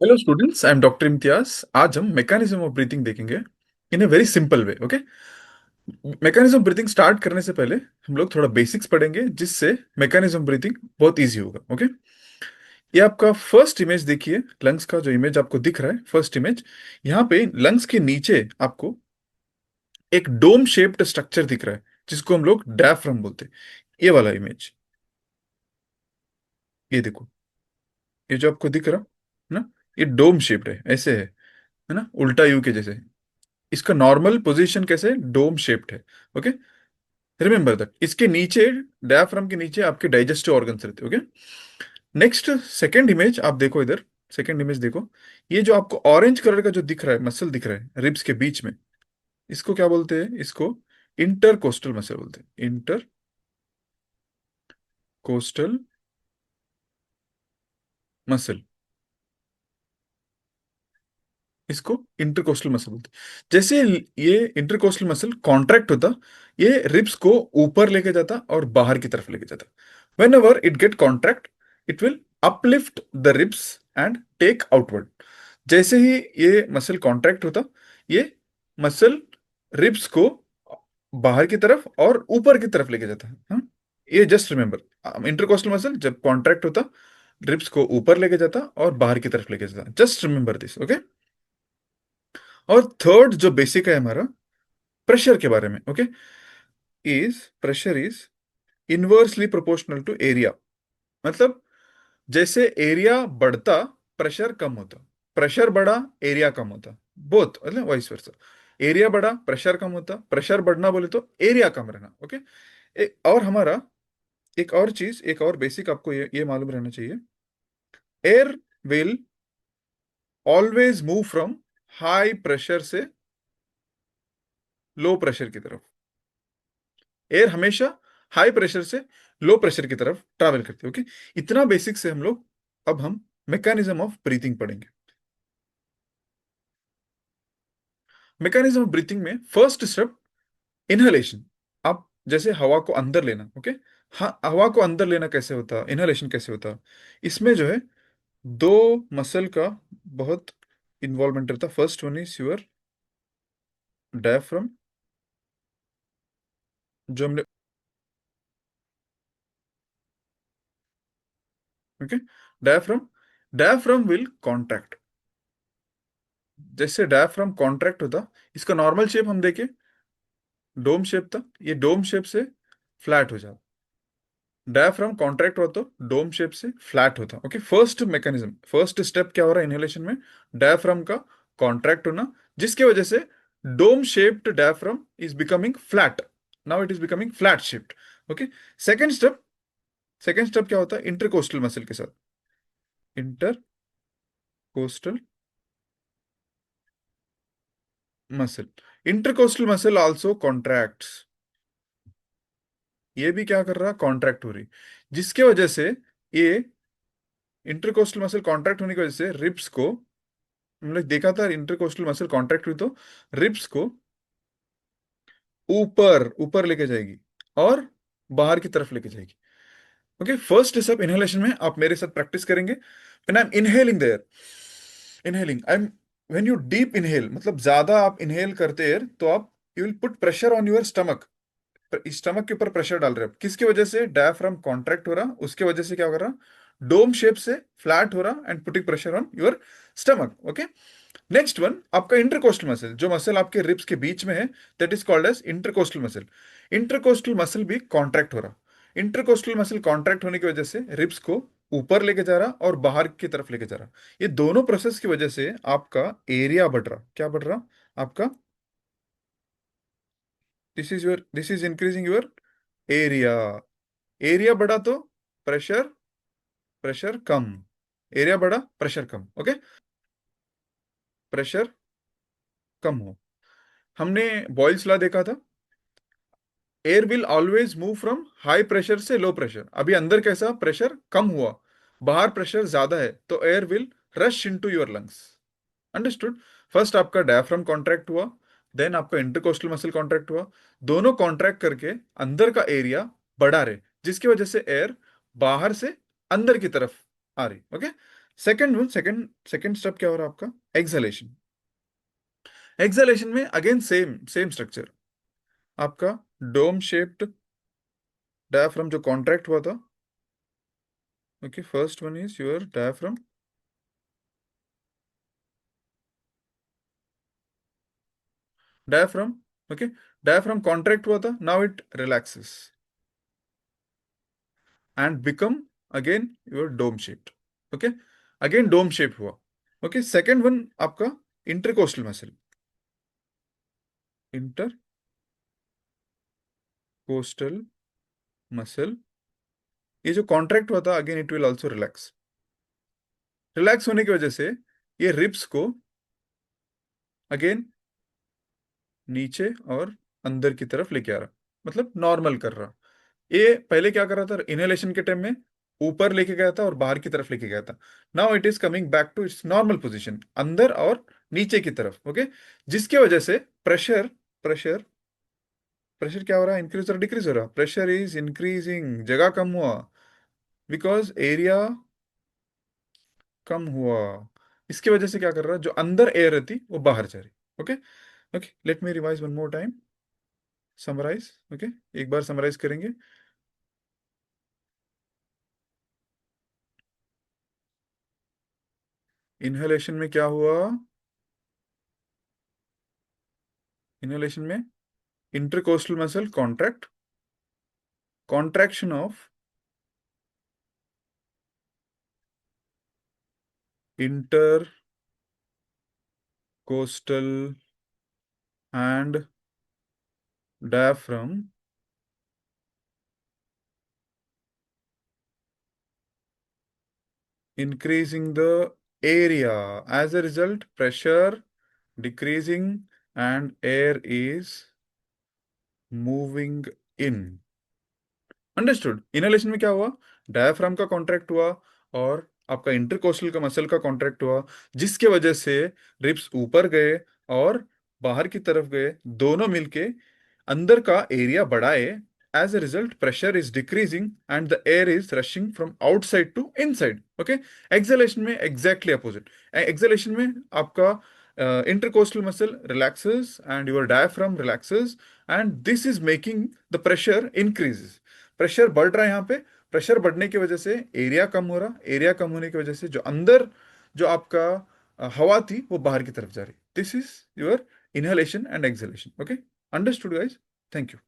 Hello students, I am doctor Imtiaz. आज हम mechanism of breathing देखेंगे in a very simple way. Okay, mechanism of breathing start करने से पहले हम लोग थोड़ा बेसिक्स पढ़ेंगे, जिससे मैकेनिज्म ब्रीथिंग बहुत इजी होगा। ओके, ये आपका फर्स्ट इमेज देखिए, लंग्स का जो इमेज आपको दिख रहा है, फर्स्ट इमेज। यहाँ पे लंग्स के नीचे आपको एक डोम शेप्ड स्ट्रक्चर दिख रहा है, जिसको हम लोग डायफ्राम बोलते हैं। ये वाला इमेज, ये देखो, ये जो आपको दिख रहा है ना, ये डोम शेप्ड है, ऐसे है ना, उल्टा यू के जैसे। इसका नॉर्मल पोजीशन कैसे, डोम शेप्ड है। Okay, remember that. इसके नीचे, डायफ्राम के नीचे आपके डाइजेस्टिव ऑर्गन्स रहते हैं। ओके, नेक्स्ट सेकंड इमेज आप देखो इधर, सेकंड इमेज देखो। ये जो आपको ऑरेंज कलर का जो दिख रहा है, मसल दिख रहा है रिब्स के बीच में, इसको क्या बोलते हैं? इसको इंटरकोस्टल मसल बोलते हैं। इंटरकोस्टल मसल, इसको इंटरकोस्टल मसल बोलते हैं। जैसे ये इंटरकोस्टल मसल कॉन्ट्रैक्ट होता, ये रिब्स को ऊपर लेके जाता और बाहर की तरफ लेके जाता। Whenever it get contract, it will uplift the ribs and take outward. जैसे ही ये मसल कॉन्ट्रैक्ट होता, ये मसल रिब्स को बाहर की तरफ और ऊपर की तरफ लेके जाता है। हाँ? ये जस्ट रिमेंबर, इंटरकोस्टल मसल जब कॉन्ट्रैक्ट होता, रिब्स को ऊपर लेके जाता और बाहर की तरफ लेके जाता। Just remember this. ओके, और थर्ड जो बेसिक है हमारा, प्रेशर के बारे में। Okay, is pressure is inversely proportional to area. मतलब जैसे एरिया बढ़ता, प्रेशर कम होता। प्रेशर बढ़ा, एरिया कम होता। बोथ, मतलब वाइस वर्सा। एरिया बढ़ा, प्रेशर कम होता। प्रेशर बढ़ना बोले तो एरिया कम रहना। ओके, और हमारा एक और चीज, एक और बेसिक आपको ये मालूम रहना चाहिए। Air will always move from high pressure से लो प्रेशर की तरफ। एयर हमेशा हाई प्रेशर से लो प्रेशर की तरफ ट्रैवल करती है। ओके, इतना बेसिक से हम लोग, अब हम मैकेनिज्म ऑफ ब्रीथिंग पढ़ेंगे। मैकेनिज्म ऑफ ब्रीथिंग में फर्स्ट स्टेप, इनहेलेशन। आप जैसे हवा को अंदर लेना। ओके, हाँ, हवा को अंदर लेना कैसे होता, इनहेलेशन कैसे होता, इसमें जो है दो मसल का बहुत इन्वॉल्वमेंट रहता। First one is your diaphragm, जो हमने, okay, diaphragm, diaphragm will contract. जैसे डायफ्राम कॉन्ट्रैक्ट होता, इसका नॉर्मल शेप हम देखें, डोम शेप था, ये डोम शेप से फ्लैट हो जाता। डायफ्राम कॉन्ट्रैक्ट हुआ तो डोम शेप से फ्लैट होता। Okay, first mechanism, first step क्या हो रहा है इनहेलेशन में? डायफ्राम का कॉन्ट्रैक्ट होना, जिसकी वजह से dome shaped diaphragm is becoming flat. Now it is becoming flat shaped. Okay, second step, second step क्या होता है इंटरकोस्टल मसल के साथ? Intercostal muscle, intercostal muscle also contracts. ये भी क्या कर रहा, कॉन्ट्रैक्ट हो रही, जिसके वजह से ये इंटरकोस्टल मसल कॉन्ट्रैक्ट होने की वजह से रिब्स को, हम लोग देखा था इंटरकोस्टल मसल कॉन्ट्रैक्ट हुई तो रिब्स को ऊपर ऊपर लेके जाएगी और बाहर की तरफ लेके जाएगी। ओके, फर्स्ट स्टेप इनहेलेशन में आप मेरे साथ प्रैक्टिस करेंगे। When I am inhaling there, inhaling I am, when you deep inhale, मतलब ज्यादा आप इनहेल करते हैं तो आप, you will put pressure on your stomach. Stomach के ऊपर प्रेशर डाल रहे हैं। किसकी वजह से? डायफ्राम कॉन्ट्रैक्ट हो रहा, उसके वजह से क्या हो रहा, डोम शेप से फ्लैट हो रहा and putting pressure on your stomach. Okay, next one आपका इंटरकोस्टल मसल, जो मसल आपके रिब्स के बीच में है, that is called as intercostal muscle. Intercostal muscle भी कॉन्ट्रैक्ट हो रहा। इंटरकोस्टल मसल कॉन्ट्रैक्ट होने की वजह से रिब्स को ऊपर लेके जा रहा और बाहर की तरफ लेके जा रहा। ये दोनों प्रोसेस की वजह से आपका एरिया बढ़ रहा। क्या बढ़ रहा आपका? This is increasing your area. Area बढ़ा तो प्रेशर, प्रेशर कम। एरिया बढ़ा, प्रेशर कम। ओके, प्रेशर कम हो। हमने बॉयल्स लॉ देखा था, air will always move from high pressure से लो प्रेशर। अभी अंदर कैसा, प्रेशर कम हुआ, बाहर प्रेशर ज्यादा है, तो air will rush into your lungs. Understood? First आपका डायफ्राम कॉन्ट्रैक्ट हुआ, देन आपका इंटरकोस्टल मसल कॉन्ट्रैक्ट हुआ। दोनों कॉन्ट्रैक्ट करके अंदर का एरिया बढ़ा रहे, जिसकी वजह से एयर बाहर से अंदर की तरफ आ रही। ओके, सेकंड स्टेप क्या हो रहा है आपका? एक्सहेलेशन। एक्सहेलेशन में अगेन सेम सेम स्ट्रक्चर, आपका डोम शेप्ड डायफ्राम जो कॉन्ट्रैक्ट हुआ था। Okay, first one is your diaphragm, diaphragm. Okay, diaphragm contract हुआ था, now it relaxes and become again your dome shaped. Okay, again dome shape हुआ। Okay, second one आपका intercostal muscle, intercostal muscle, ये जो contract हुआ था again it will also relax. Relax होने की वजह से ये रिब्स को अगेन नीचे और अंदर की तरफ लेके आ रहा, मतलब नॉर्मल कर रहा। ये पहले क्या कर रहा था इनहेलेशन के टाइम में? ऊपर लेके गया था और बाहर की तरफ लेके गया था। Now it is coming back to its normal position, अंदर और नीचे की तरफ। ओके, जिसकी वजह से प्रेशर प्रेशर प्रेशर क्या हो रहा है? इंक्रीज और डिक्रीज हो रहा। प्रेशर इज इंक्रीजिंग, जगह कम हुआ, बिकॉज एरिया कम हुआ। इसकी वजह से क्या कर रहा है, जो अंदर एयर रहती वो बाहर जा रही। Okay, okay, let me revise one more time, summarise. Okay, एक बार समराइज करेंगे। इनहेलेशन में क्या हुआ? इनहेलेशन में intercostal muscle contract, contraction of intercostal and diaphragm increasing the area. As a result, pressure decreasing and air is moving in. Understood. Inhalation में क्या हुआ? डायफ्राम का कॉन्ट्रैक्ट हुआ और आपका इंटरकोस्टल का मसल का कॉन्ट्रैक्ट हुआ, जिसके वजह से रिब्स ऊपर गए और बाहर की तरफ गए, दोनों मिलके अंदर का एरिया बढ़ाए। As a result pressure is decreasing and the air is rushing from outside to inside. Okay, exhalation में एग्जैक्टली अपोजिट। एक्सहेलेशन में आपका intercostal muscle relaxes and your diaphragm relaxes, and this is making the pressure increases। Pressure बढ़ रहा है यहाँ पे। Pressure बढ़ने की वजह से एरिया कम हो रहा, एरिया कम होने की वजह से जो अंदर जो आपका हवा थी वो बाहर की तरफ जा रही। This is your inhalation and exhalation. Okay, understood guys? Thank you.